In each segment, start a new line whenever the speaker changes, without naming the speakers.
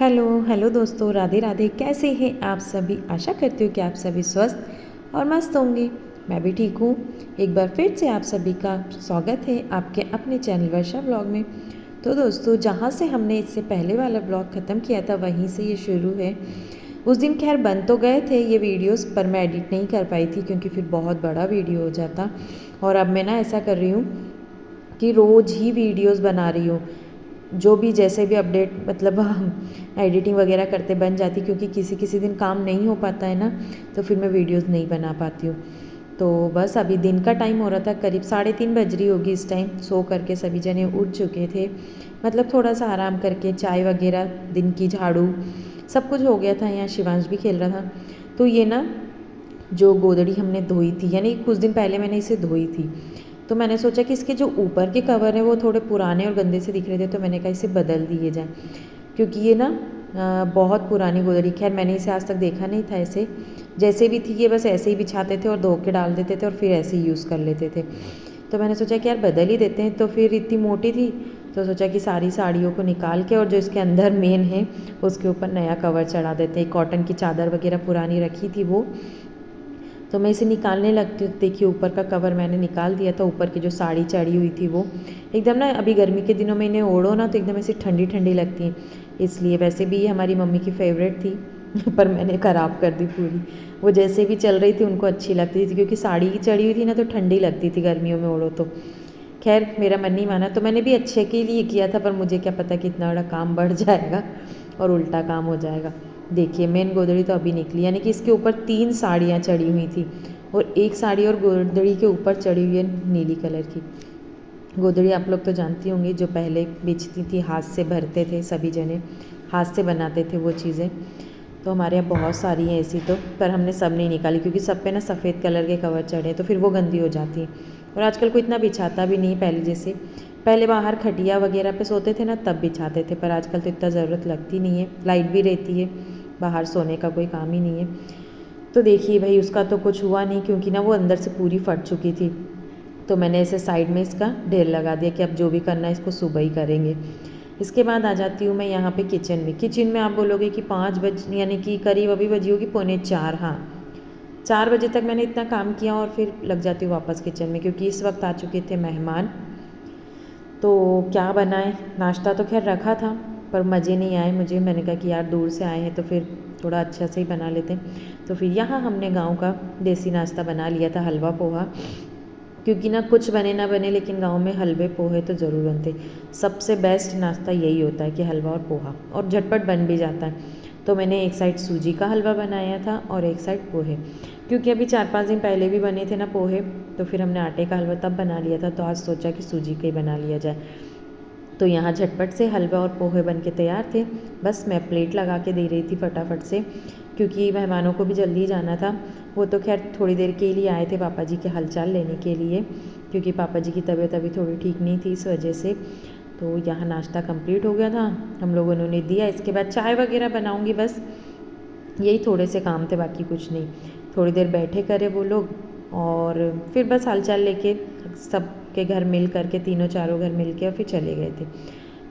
Hello hello दोस्तों, राधे राधे। कैसे हैं आप सभी? आशा करती हूँ कि आप सभी स्वस्थ और मस्त होंगे। मैं भी ठीक हूँ। एक बार फिर से आप सभी का स्वागत है आपके अपने चैनल वर्षा ब्लॉग में। तो दोस्तों, जहाँ से हमने इससे पहले वाला ब्लॉग ख़त्म किया था वहीं से ये शुरू है। उस दिन खैर बन तो गए थे ये वीडियोस, पर मैं एडिट नहीं कर पाई थी क्योंकि फिर बहुत बड़ा वीडियो हो जाता। और अब मैं ना ऐसा कर रही हूँ कि रोज़ ही वीडियोस बना रही हूँ। जो भी जैसे भी अपडेट मतलब एडिटिंग वगैरह करते बन जाती, क्योंकि किसी किसी दिन काम नहीं हो पाता है ना, तो फिर मैं वीडियोस नहीं बना पाती हूँ। तो बस अभी दिन का टाइम हो रहा था, करीब 3:30 बज रही होगी इस टाइम। सो करके सभी जने उठ चुके थे, मतलब थोड़ा सा आराम करके चाय वगैरह, दिन की झाड़ू सब कुछ हो गया था। यहाँ शिवांश भी खेल रहा था। तो ये ना जो गोदड़ी हमने धोई थी, यानी कुछ दिन पहले मैंने इसे धोई थी, तो मैंने सोचा कि इसके जो ऊपर के कवर हैं वो थोड़े पुराने और गंदे से दिख रहे थे, तो मैंने कहा इसे बदल दिए जाए। क्योंकि ये ना बहुत पुरानी गोदड़ी, खैर मैंने इसे आज तक देखा नहीं था ऐसे। जैसे भी थी ये बस ऐसे ही बिछाते थे और धो के डाल देते थे और फिर ऐसे ही यूज़ कर लेते थे। तो मैंने सोचा कि यार बदल ही देते हैं। तो फिर इतनी मोटी थी तो सोचा कि सारी साड़ियों को निकाल के और जो इसके अंदर मेन है उसके ऊपर नया कवर चढ़ा देते हैं। कॉटन की चादर वगैरह पुरानी रखी थी वो, तो मैं इसे निकालने लगती हूँ। देखिए ऊपर का कवर मैंने निकाल दिया था। ऊपर की जो साड़ी चढ़ी हुई थी वो एकदम ना, अभी गर्मी के दिनों में इन्हें ओढ़ो ना तो एकदम ऐसे ठंडी ठंडी लगती हैं, इसलिए। वैसे भी ये हमारी मम्मी की फेवरेट थी पर मैंने ख़राब कर दी पूरी। वो जैसे भी चल रही थी उनको अच्छी लगती थी, क्योंकि साड़ी की चढ़ी हुई थी ना तो ठंडी लगती थी गर्मियों में ओढ़ो तो। खैर मेरा मन नहीं माना, तो मैंने भी अच्छे के लिए किया था, पर मुझे क्या पता कि इतना बड़ा काम बढ़ जाएगा और उल्टा काम हो जाएगा। देखिए मेन गोदड़ी तो अभी निकली, यानी कि इसके ऊपर 3 साड़ियाँ चढ़ी हुई थी और एक साड़ी और गोदड़ी के ऊपर चढ़ी हुई है नीली कलर की गोदड़ी। आप लोग तो जानती होंगी, जो पहले बेचती थी, हाथ से भरते थे सभी जने, हाथ से बनाते थे वो चीज़ें। तो हमारे यहाँ बहुत सारी हैं ऐसी तो, पर हमने सब नहीं निकाली क्योंकि सब पे ना सफ़ेद कलर के कवर चढ़े हैं, तो फिर वो गंदी हो जाती है। और आजकल कोई इतना बिछाता भी नहीं पहले जैसे। पहले बाहर खटिया वगैरह पे सोते थे ना तब बिछाते थे, पर आजकल तो इतना ज़रूरत लगती नहीं है, लाइट भी रहती है, बाहर सोने का कोई काम ही नहीं है। तो देखिए भाई उसका तो कुछ हुआ नहीं, क्योंकि ना वो अंदर से पूरी फट चुकी थी। तो मैंने इसे साइड में इसका ढेर लगा दिया कि अब जो भी करना है इसको सुबह ही करेंगे। इसके बाद आ जाती हूँ मैं यहाँ पे किचन में। किचन में आप बोलोगे कि 5 बज, यानी कि करीब अभी बजी होगी 3:45। हाँ, 4 बजे तक मैंने इतना काम किया और फिर लग जाती हूँ वापस किचन में, क्योंकि इस वक्त आ चुके थे मेहमान। तो क्या बनाए, नाश्ता तो खैर रखा था पर मज़े नहीं आए मुझे। मैंने कहा कि यार दूर से आए हैं तो फिर थोड़ा अच्छा से ही बना लेते हैं। तो फिर यहाँ हमने गांव का देसी नाश्ता बना लिया था, हलवा पोहा। क्योंकि ना कुछ बने ना बने लेकिन गांव में हलवे पोहे तो ज़रूर बनते। सबसे बेस्ट नाश्ता यही होता है कि हलवा और पोहा, और झटपट बन भी जाता है। तो मैंने एक साइड सूजी का हलवा बनाया था और एक साइड पोहे, क्योंकि अभी 4-5 दिन पहले भी बने थे ना पोहे, तो फिर हमने आटे का हलवा तब बना लिया था, तो आज सोचा कि सूजी का ही बना लिया जाए। तो यहाँ झटपट से हलवा और पोहे बन के तैयार थे। बस मैं प्लेट लगा के दे रही थी फटाफट से, क्योंकि मेहमानों को भी जल्दी जाना था। वो तो खैर थोड़ी देर के लिए आए थे पापा जी के हालचाल लेने के लिए, क्योंकि पापा जी की तबीयत अभी थोड़ी ठीक नहीं थी इस वजह से। तो यहाँ नाश्ता कंप्लीट हो गया था, हम लोगों ने दिया। इसके बाद चाय वगैरह बनाऊँगी, बस यही थोड़े से काम थे, बाकी कुछ नहीं। थोड़ी देर बैठे करे वो लोग और फिर बस हालचाल लेके सबके घर मिल करके, तीनों चारों घर मिल के और फिर चले गए थे।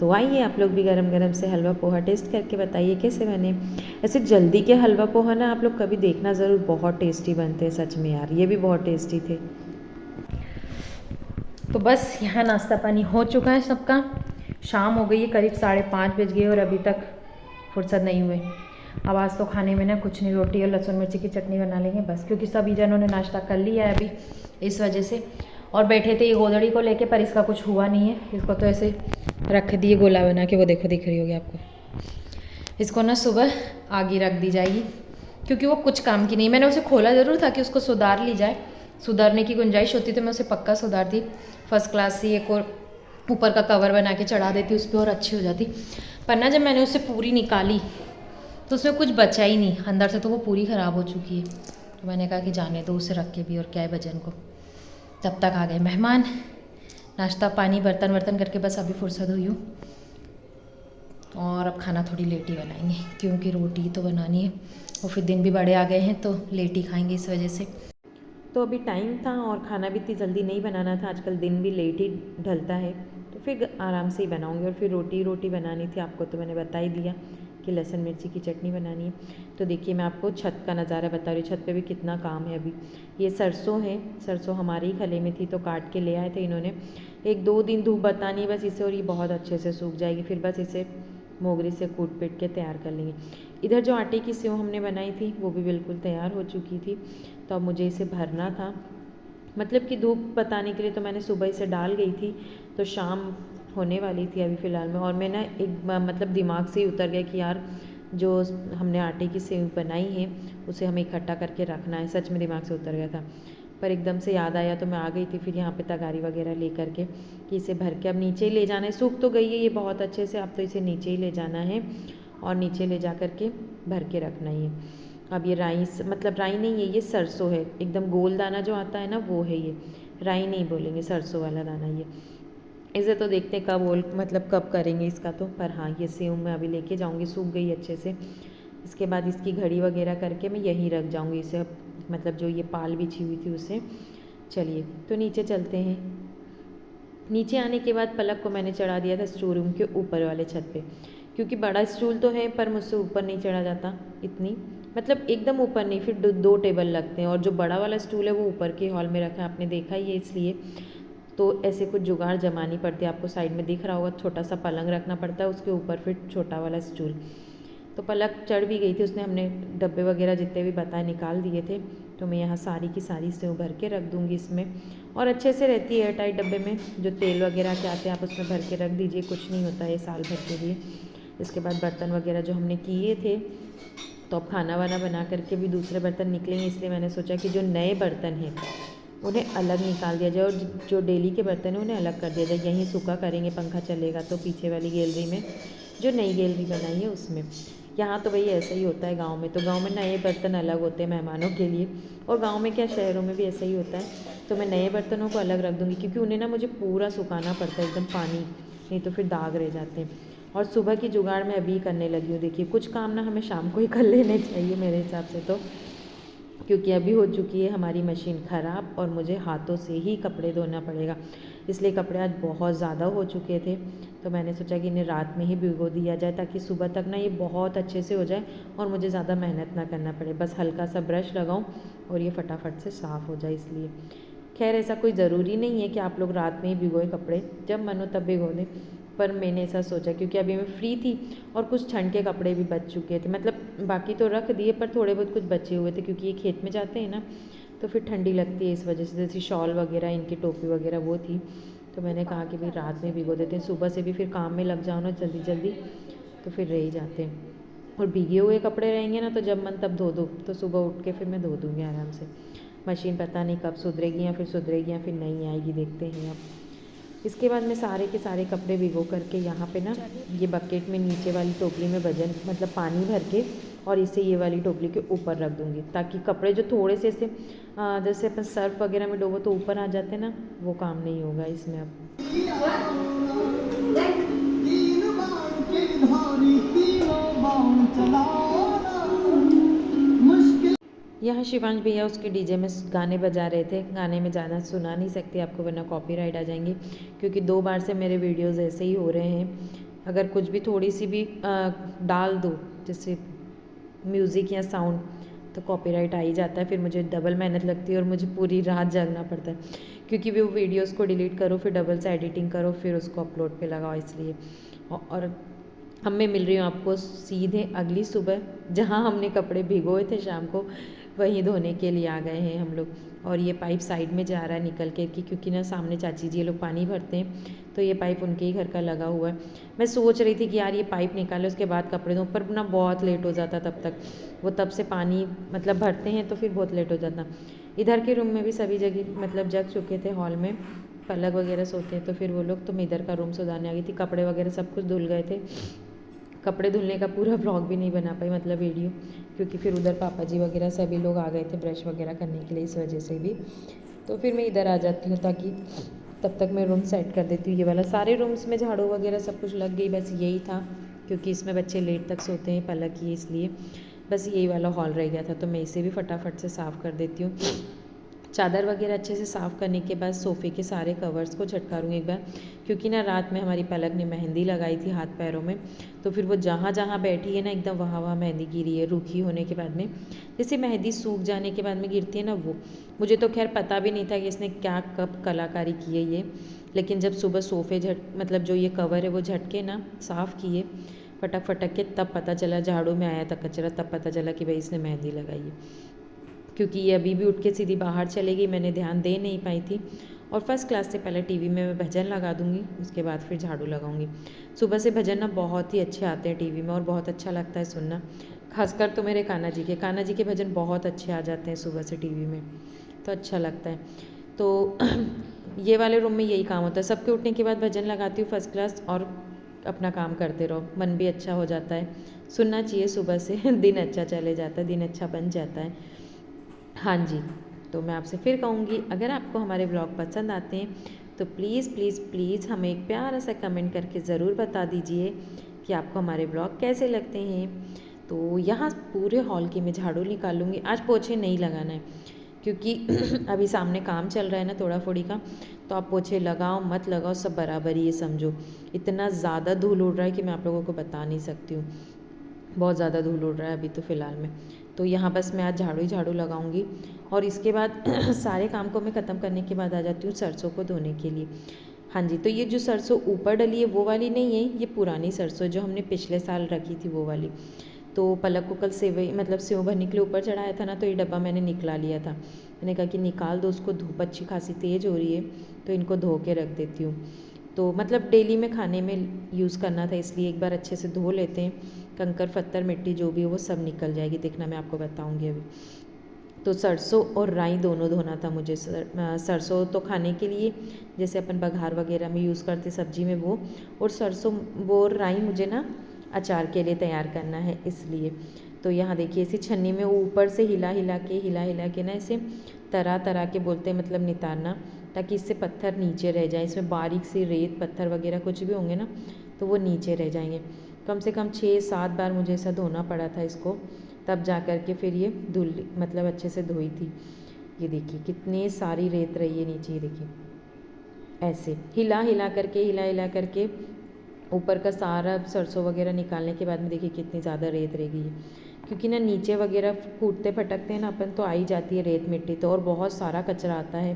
तो आइए आप लोग भी गरम गरम से हलवा पोहा टेस्ट करके बताइए कैसे बने। ऐसे जल्दी के हलवा पोहा ना आप लोग कभी देखना ज़रूर, बहुत टेस्टी बनते हैं सच में यार, ये भी बहुत टेस्टी थे। तो बस यहाँ नाश्ता पानी हो चुका है सबका। शाम हो गई है, करीब 5:30 बज गए और अभी तक फुर्सत नहीं हुए। अब आज तो खाने में ना कुछ नहीं, रोटी और लहसुन मिर्ची की चटनी बना लेंगे बस, क्योंकि सभी जनों ने नाश्ता कर लिया है अभी, इस वजह से। और बैठे थे ये गोदड़ी को लेके, पर इसका कुछ हुआ नहीं है। इसको तो ऐसे रख दिए गोला बना के, वो देखो दिख रही होगी आपको। इसको ना सुबह आगे रख दी जाएगी, क्योंकि वो कुछ काम की नहीं। मैंने उसे खोला ज़रूर था कि उसको सुधार ली जाए, सुधारने की गुंजाइश होती तो मैं उसे पक्का सुधारती। फर्स्ट क्लास सी एक और ऊपर का कवर बना के चढ़ा देती उस पर और अच्छी हो जाती। पर ना जब मैंने उसे पूरी निकाली तो उसमें कुछ बचा ही नहीं अंदर से, तो वो पूरी ख़राब हो चुकी है। तो मैंने कहा कि जाने दो उसे रख के भी, और क्या है भजन को। तब तक आ गए मेहमान, नाश्ता पानी बर्तन वर्तन करके बस अभी फुर्सत हुई हूँ। और अब खाना थोड़ी लेट ही बनाएंगे, क्योंकि रोटी तो बनानी है और फिर दिन भी बड़े आ गए हैं तो लेट ही खाएंगे इस वजह से। तो अभी टाइम था और खाना भी इतनी जल्दी नहीं बनाना था, आजकल दिन भी लेट ही ढलता है, तो फिर आराम से ही बनाऊंगी। और फिर रोटी बनानी थी, आपको तो मैंने बता ही दिया। कि लहसुन मिर्ची की चटनी बनानी है। तो देखिए मैं आपको छत का नज़ारा बता रही हूँ, छत पे भी कितना काम है अभी। ये सरसों है, सरसों हमारे ही खले में थी तो काट के ले आए थे इन्होंने। 1-2 दिन धूप बतानी बस इसे और ये बहुत अच्छे से सूख जाएगी, फिर बस इसे मोगरी से कूट पीट के तैयार कर लेंगे। इधर जो आटे की सेव हमने बनाई थी वो भी बिल्कुल तैयार हो चुकी थी, तो अब मुझे इसे भरना था। मतलब कि धूप बताने के लिए तो मैंने सुबह इसे डाल गई थी, तो शाम होने वाली थी अभी फ़िलहाल में। और मैं ना एक मतलब दिमाग से ही उतर गया कि यार जो हमने आटे की सेव बनाई है उसे हमें इकट्ठा करके रखना है, सच में दिमाग से उतर गया था। पर एकदम से याद आया तो मैं आ गई थी फिर यहाँ पे तगारी वगैरह ले करके कि इसे भर के अब नीचे ही ले जाना है। सूख तो गई है ये बहुत अच्छे से, अब तो इसे नीचे ही ले जाना है और नीचे ले जा कर के भर के रखना ही है। अब ये राई मतलब राई नहीं है, ये सरसों है, एकदम गोल दाना जो आता है ना वो है ये, राई नहीं बोलेंगे, सरसों वाला दाना ये। इसे तो देखते हैं कब मतलब कब करेंगे इसका तो। पर हाँ ये सेव मैं अभी लेके जाऊँगी, सूख गई अच्छे से। इसके बाद इसकी घड़ी वगैरह करके मैं यहीं रख जाऊँगी इसे, मतलब जो ये पाल बिछी हुई थी उसे। चलिए तो नीचे चलते हैं। नीचे आने के बाद पलक को मैंने चढ़ा दिया था स्टोर रूम के ऊपर वाले छत पे, क्योंकि बड़ा स्टूल तो है पर मुझसे ऊपर नहीं चढ़ा जाता इतनी, मतलब एकदम ऊपर नहीं, फिर 2 टेबल लगते हैं और जो बड़ा वाला स्टूल है वो ऊपर के हॉल में रखा है, आपने देखा ही है इसलिए। तो ऐसे कुछ जुगाड़ जमानी पड़ती है, आपको साइड में दिख रहा होगा छोटा सा पलंग रखना पड़ता है, उसके ऊपर फिर छोटा वाला स्टूल। तो पलक चढ़ भी गई थी, उसने हमने डब्बे वगैरह जितने भी बताए निकाल दिए थे। तो मैं यहाँ सारी की सारी सेव भर के रख दूँगी इसमें, और अच्छे से रहती है एयरटाइट डब्बे में। जो तेल वगैरह के आते हैं आप उसमें भर के रख दीजिए, कुछ नहीं होता है साल भर के लिए। इसके बाद बर्तन वगैरह जो हमने किए थे, तो अब खाना वाना बना करके भी दूसरे बर्तन निकलेंगे, इसलिए मैंने सोचा कि जो नए बर्तन हैं उन्हें अलग निकाल दिया जाए और जो डेली के बर्तन हैं उन्हें अलग कर दिया जाए। यहीं सूखा करेंगे, पंखा चलेगा तो पीछे वाली गैलरी में, जो नई गैलरी बनाई है उसमें। यहाँ तो भाई ऐसा ही होता है गांव में, तो गांव में नए बर्तन अलग होते हैं मेहमानों के लिए, और गांव में क्या शहरों में भी ऐसा ही होता है। तो मैं नए बर्तनों को अलग रख दूँगी, क्योंकि उन्हें ना मुझे पूरा सुखाना पड़ता है एकदम पानी, नहीं तो फिर दाग रह जाते हैं। और सुबह की जुगाड़ मैं अभी करने लगी हूँ। देखिए कुछ काम ना हमें शाम को ही कर लेने चाहिए मेरे हिसाब से तो, क्योंकि अभी हो चुकी है हमारी मशीन ख़राब और मुझे हाथों से ही कपड़े धोना पड़ेगा। इसलिए कपड़े आज बहुत ज़्यादा हो चुके थे, तो मैंने सोचा कि इन्हें रात में ही भिगो दिया जाए, ताकि सुबह तक ना ये बहुत अच्छे से हो जाए और मुझे ज़्यादा मेहनत ना करना पड़े। बस हल्का सा ब्रश लगाऊं और ये फटाफट से साफ़ हो जाए। इसलिए खैर ऐसा कोई ज़रूरी नहीं है कि आप लोग रात में ही भिगोए कपड़े, जब मन हो तब भिगो दें। पर मैंने ऐसा सोचा क्योंकि अभी मैं फ्री थी और कुछ ठंड के कपड़े भी बच चुके थे, मतलब बाकी तो रख दिए पर थोड़े बहुत कुछ बचे हुए थे, क्योंकि ये खेत में जाते हैं ना तो फिर ठंडी लगती है इस वजह से। जैसे शॉल वगैरह, इनकी टोपी वगैरह वो थी, तो मैंने कहा कि भाई रात में भिगो देते हैं, सुबह से भी फिर काम में लग जाओ ना जल्दी जल्दी, तो फिर रह ही जाते हैं। और भीगे हुए कपड़े रहेंगे ना तो जब मन तब धो दो, तो सुबह उठ के फिर मैं धो दूँगी आराम से। मशीन पता नहीं कब सुधरेगी, या फिर नहीं आएगी, देखते हैं अब। इसके बाद मैं सारे के सारे कपड़े भिगो करके यहाँ पे ना ये बकेट में नीचे वाली टोकरी में वजन मतलब पानी भर के, और इसे ये वाली टोकरी के ऊपर रख दूँगी, ताकि कपड़े जो थोड़े से ऐसे जैसे अपन सर्फ वगैरह में डोबो तो ऊपर आ जाते हैं ना, वो काम नहीं होगा इसमें अब। यहाँ शिवांश भैया उसके डीजे में गाने बजा रहे थे, गाने में जाना सुना नहीं सकती आपको वरना कॉपीराइट आ जाएंगे, क्योंकि 2 बार से मेरे वीडियोस ऐसे ही हो रहे हैं। अगर कुछ भी थोड़ी सी भी डाल दो जैसे म्यूज़िक या साउंड तो कॉपीराइट आ ही जाता है, फिर मुझे डबल मेहनत लगती है और मुझे पूरी रात जागना पड़ता है, क्योंकि वो वीडियोज़ को डिलीट करो, फिर डबल से एडिटिंग करो, फिर उसको अपलोड पे लगाओ, इसलिए। और अब मैं मिल रही हूँ आपको सीधे अगली सुबह, जहाँ हमने कपड़े भिगोए थे शाम को वहीं धोने के लिए आ गए हैं हम लोग। और ये पाइप साइड में जा रहा है निकल के, क्योंकि ना सामने चाची जी ये लोग पानी भरते हैं, तो ये पाइप उनके ही घर का लगा हुआ है। मैं सोच रही थी कि यार ये पाइप निकाले उसके बाद कपड़े धो, पर ना बहुत लेट हो जाता तब तक, वो तब से पानी मतलब भरते हैं तो फिर बहुत लेट हो जाता। इधर के रूम में भी सभी जगह मतलब जग चुके थे, हॉल में पलक वगैरह सोते हैं तो फिर वो लोग, तो मैं इधर का रूम सुधारने आ गई थी। कपड़े वगैरह सब कुछ धुल गए थे, कपड़े धुलने का पूरा ब्लॉग भी नहीं बना पाई मतलब वीडियो, क्योंकि फिर उधर पापा जी वगैरह सभी लोग आ गए थे ब्रश वगैरह करने के लिए, इस वजह से भी। तो फिर मैं इधर आ जाती हूँ, ताकि तब तक मैं रूम सेट कर देती हूँ। ये वाला सारे रूम्स में झाड़ू वगैरह सब कुछ लग गई, बस यही था क्योंकि इसमें बच्चे लेट तक सोते हैं पलक ये, इसलिए बस यही वाला हॉल रह गया था, तो मैं इसे भी फटाफट से साफ़ कर देती हूँ। चादर वगैरह अच्छे से साफ़ करने के बाद सोफ़े के सारे कवर्स को झटका दूँगी एक बार, क्योंकि ना रात में हमारी पलक ने मेहंदी लगाई थी हाथ पैरों में, तो फिर वो जहाँ जहाँ बैठी है ना एकदम वहाँ वहाँ मेहंदी गिरी है रूखी होने के बाद में। जैसे मेहंदी सूख जाने के बाद में गिरती है ना वो, मुझे तो खैर पता भी नहीं था कि इसने क्या कब कलाकारी की है ये, लेकिन जब सुबह सोफ़े मतलब जो ये कवर है वो झटके ना साफ़ किए फटक फटक के, तब पता चला, झाड़ू में आया था कचरा तब पता चला कि भाई इसने मेहंदी लगाई है। क्योंकि ये अभी भी उठ के सीधी बाहर चलेगी, मैंने ध्यान दे नहीं पाई थी। और फर्स्ट क्लास से पहले टीवी में मैं भजन लगा दूँगी, उसके बाद फिर झाड़ू लगाऊंगी। सुबह से भजन ना बहुत ही अच्छे आते हैं टीवी में और बहुत अच्छा लगता है सुनना, खासकर तो मेरे कान्हा जी के भजन बहुत अच्छे आ जाते हैं सुबह से टीवी में, तो अच्छा लगता है। तो ये वाले रूम में यही काम होता है, सबके उठने के बाद भजन लगाती हूँ फर्स्ट क्लास, और अपना काम करते रहो, मन भी अच्छा हो जाता है, सुनना चाहिए सुबह से दिन अच्छा चले जाता है, दिन अच्छा बन जाता है। हाँ जी, तो मैं आपसे फिर कहूँगी, अगर आपको हमारे ब्लॉग पसंद आते हैं तो प्लीज़ प्लीज़ प्लीज़ हमें एक प्यारा सा कमेंट करके ज़रूर बता दीजिए कि आपको हमारे ब्लॉग कैसे लगते हैं। तो यहाँ पूरे हॉल की मैं झाड़ू निकालूंगी, आज पोछे नहीं लगाना है क्योंकि अभी सामने काम चल रहा है ना तोड़ा फोड़ी का, तो आप पोछे लगाओ मत लगाओ सब बराबर ही है समझो। इतना ज़्यादा धूल उड़ रहा है कि मैं आप लोगों को बता नहीं सकती हूँ, बहुत ज़्यादा धूल उड़ रहा है अभी तो फ़िलहाल में। तो यहाँ बस मैं आज झाड़ू ही झाड़ू लगाऊंगी और इसके बाद सारे काम को मैं ख़त्म करने के बाद आ जाती हूँ सरसों को धोने के लिए। हाँ जी, तो ये जो सरसों ऊपर डली है वो वाली नहीं है, ये पुरानी सरसों जो हमने पिछले साल रखी थी वो वाली। तो पलक को कल सेवई मतलब सेव भरने के लिए ऊपर चढ़ाया था ना, तो ये डब्बा मैंने निकला लिया था। मैंने कहा कि निकाल दो उसको, धूप अच्छी खासी तेज़ हो रही है तो इनको धो के रख देती हूँ। तो मतलब डेली में खाने में यूज़ करना था, इसलिए एक बार अच्छे से धो लेते हैं, कंकर पत्थर मिट्टी जो भी है वो सब निकल जाएगी, देखना मैं आपको बताऊंगी अभी। तो सरसों और राई दोनों धोना था मुझे। सरसों तो खाने के लिए जैसे अपन बघार वगैरह में यूज़ करते सब्जी में वो, और सरसों वो राई मुझे ना अचार के लिए तैयार करना है इसलिए। तो यहाँ देखिए इसी छन्नी में ऊपर से हिला हिला के ना इसे तरह तरह के बोलते हैं, मतलब नितारना, ताकि इससे पत्थर नीचे रह जाए। इसमें बारीक सी रेत पत्थर वगैरह कुछ भी होंगे ना तो वो नीचे रह जाएंगे। कम से कम 6-7 बार मुझे ऐसा धोना पड़ा था इसको, तब जा कर के फिर ये धुल मतलब अच्छे से धोई थी। ये देखिए कितनी सारी रेत रही है नीचे, ये देखिए ऐसे हिला हिला करके ऊपर का सारा सरसों वगैरह निकालने के बाद में देखिए कितनी ज़्यादा रेत रह गई है। क्योंकि ना नीचे वगैरह कूटते फटकते हैं ना अपन तो आई जाती है रेत मिट्टी, तो और बहुत सारा कचरा आता है,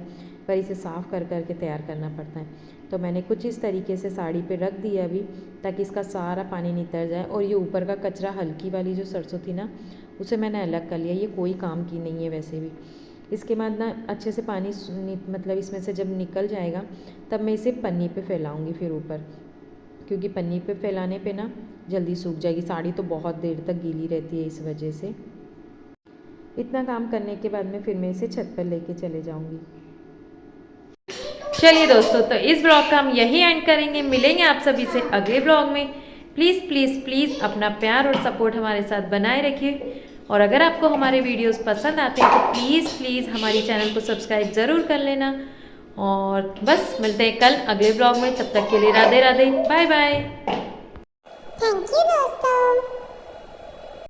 पर इसे साफ़ कर करके तैयार करना पड़ता है। तो मैंने कुछ इस तरीके से साड़ी पे रख दिया अभी, ताकि इसका सारा पानी नितर जाए। और ये ऊपर का कचरा हल्की वाली जो सरसों थी ना उसे मैंने अलग कर लिया, ये कोई काम की नहीं है वैसे भी। इसके बाद ना अच्छे से पानी मतलब इसमें से जब निकल जाएगा तब मैं इसे पन्नी पे फैलाऊंगी फिर ऊपर, क्योंकि पन्नी पे फैलाने पे ना जल्दी सूख जाएगी। साड़ी तो बहुत देर तक गीली रहती है इस वजह से। इतना काम करने के बाद में फिर मैं इसे छत पर लेके चले जाऊंगी। चलिए दोस्तों, तो इस ब्लॉग का हम यही एंड करेंगे, मिलेंगे आप सभी से अगले ब्लॉग में। प्लीज़ प्लीज़ प्लीज़ अपना प्यार और सपोर्ट हमारे साथ बनाए रखिए, और अगर आपको हमारे वीडियोस पसंद आते हैं तो प्लीज़ प्लीज़ हमारी चैनल को सब्सक्राइब ज़रूर कर लेना। और बस मिलते हैं कल अगले ब्लॉग में, तब तक के लिए Radhe Radhe, bye bye.
Thank you दोस्तों।